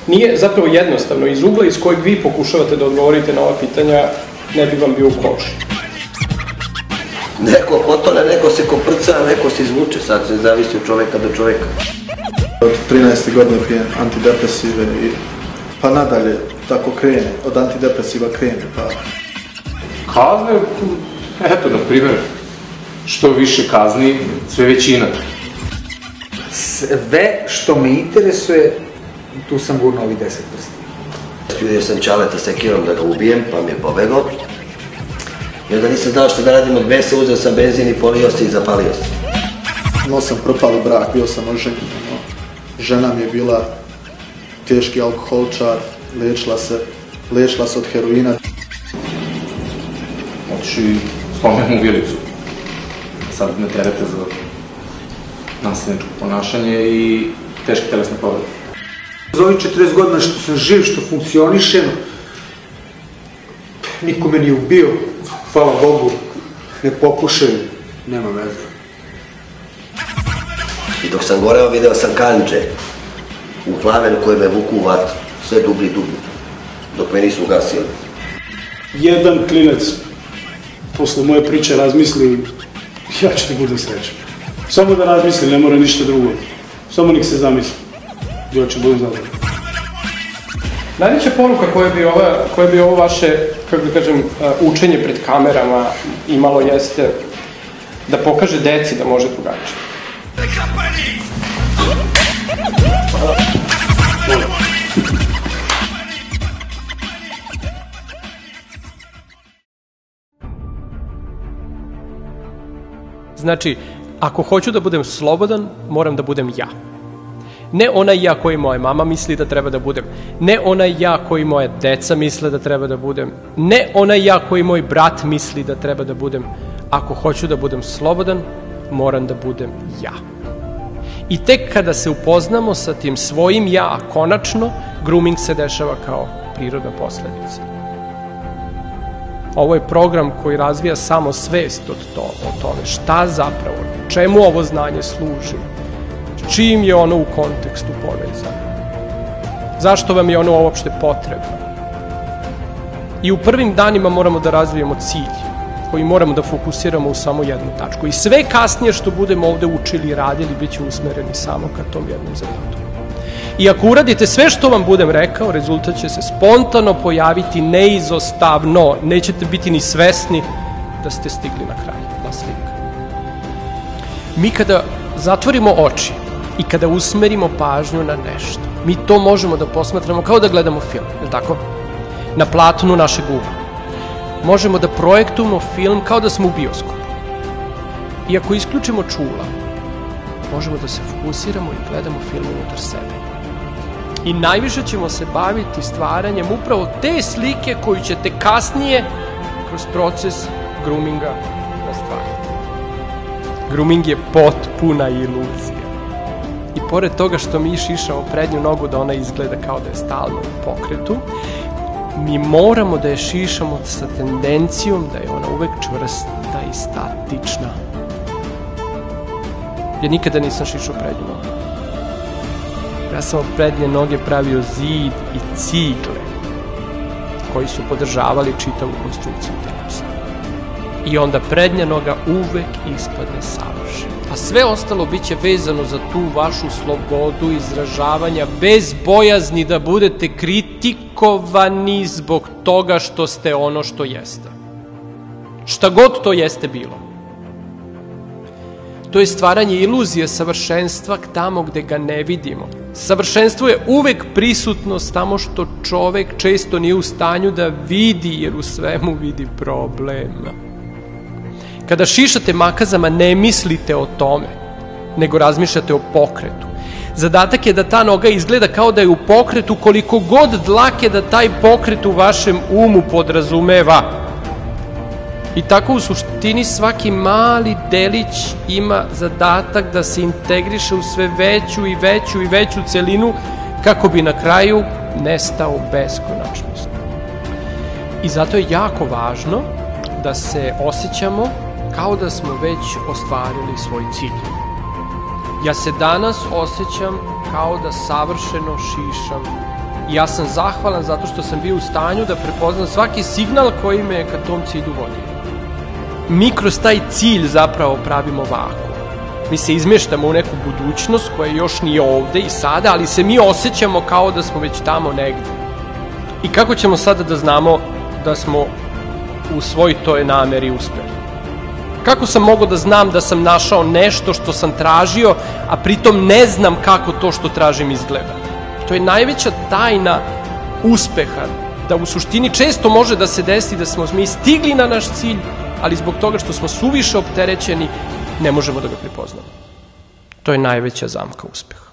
Nije zapravo jednostavno, iz ugla iz kojeg vi pokušavate da odgovorite na ova pitanja, ne bi vam bio u koži. Neko potone, neko se koprca, neko se izvuče, sad se zavisi od čoveka do čoveka. Od 13. godine pijem antidepresive i pa nadalje tako krene, od antidepresiva krene pa... Kazne, eto, na primjer, što više kazni, sve većina. Sve što me interesuje, tu sam gurno ovih 10 prsti. Vidio sam Čaleta sekirom da ga ubijem, pa mi je pobegao. I onda nisam znao što da radim od besa, uzeo sam benzin i polio se i zapalio se. Imao sam propali brak, bio sam oženjen. Žena mi je bila teški alkoholčar, liječila se od heroina. Otiši spomenu Vilicu. Sad me terete za nasilničko ponašanje i teške telesne povrede. Za ovih 40 godina što sam živ, što funkcionišem, niko me nije ubio, hvala Bogu, ne pokušaju, nema veze. I dok sam goreo video sam kanđe u plamenu koje me vuku u vatru, sve dublji i dublji, dok me nisu ugasili. Jedan klinac posle moje priče razmisli, ja ću ti budem srećan. Samo da razmisli, ne mora ništa drugo. Samo nek se zamisli. Ja ću budem zadovoljan. Najveća poruka koje bi ovo vaše, kako da kažem, učenje pred kamerama imalo jeste da pokaže deci da može drugačije. Znači, ako hoću da budem slobodan, moram da budem ja. Ne onaj ja koji moja mama misli da treba da budem. Ne onaj ja koji moja deca misle da treba da budem. Ne onaj ja koji moj brat misli da treba da budem. Ako hoću da budem slobodan, moram da budem ja. I tek kada se upoznamo sa tim svojim ja, konačno, grooming se dešava kao prirodna posledica. Ovo je program koji razvija samo svest o tome šta zapravo, čemu ovo znanje služi, čim je ono u kontekstu povezano, zašto vam je ono uopšte potrebno. I u prvim danima moramo da razvijemo cilj koji moramo da fokusiramo u samo jednu tačku. I sve kasnije što budemo ovde učili i radili, bit će usmereni samo ka tom jednom zadatku. I ako uradite sve što vam budem rekao, rezultat će se spontano pojaviti neizostavno. Nećete biti ni svesni da ste stigli na kraj, na slika. Mi kada zatvorimo oči i kada usmerimo pažnju na nešto, mi to možemo da posmatramo kao da gledamo film, je li tako? Na platnu našeg uma. Možemo da projektujemo film kao da smo u bioskopu. I ako isključimo čula, možemo da se fokusiramo i gledamo film unutar sebe. I najviše ćemo se baviti stvaranjem upravo te slike koju ćete kasnije kroz proces groominga ostvariti. Grooming je potpuna iluzija. I pored toga što mi šišamo prednju nogu da ona izgleda kao da je stalno u pokretu, mi moramo da je šišamo sa tendencijom da je ona uvek čvrsta i statična. Ja nikada nisam šišao prednju nogu. Ja sam od prednje noge pravio zid i cigle koji su podržavali čitavu konstrukciju telesa. I onda prednja noga uvek ispadne savršena. A sve ostalo bit će vezano za tu vašu slobodu izražavanja bez bojazni da budete kritikovani zbog toga što ste ono što jeste. Šta god to jeste bilo. To je stvaranje iluzije savršenstva tamo gde ga ne vidimo. Savršenstvo je uvek prisutnost tamo što čovek često nije u stanju da vidi, jer u svemu vidi problema. Kada šišate makazama, ne mislite o tome, nego razmišljate o pokretu. Zadatak je da ta noga izgleda kao da je u pokretu, koliko god dlake da taj pokret u vašem umu podrazumeva. I tako u suštini svaki mali delić ima zadatak da se integriše u sve veću i veću i veću celinu kako bi na kraju nestao beskonačnost. I zato je jako važno da se osjećamo kao da smo već ostvarili svoj cilj. Ja se danas osjećam kao da savršeno šišam. I ja sam zahvalan zato što sam bio u stanju da prepoznam svaki signal koji me ka tom cilju vodi. Mi kroz taj cilj zapravo pravimo vakuum. Mi se izmeštamo u neku budućnost koja još nije ovde i sada, ali se mi osjećamo kao da smo već tamo negde. I kako ćemo sada da znamo da smo u svoj toj nameri uspeli? Kako sam mogao da znam da sam našao nešto što sam tražio, a pritom ne znam kako to što tražim izgleda? To je najveća tajna uspeha, da u suštini često može da se desi da smo mi stigli na naš cilj, ali zbog toga što smo suviše opterećeni, ne možemo da ga prepoznamo. To je najveća zamka uspeha.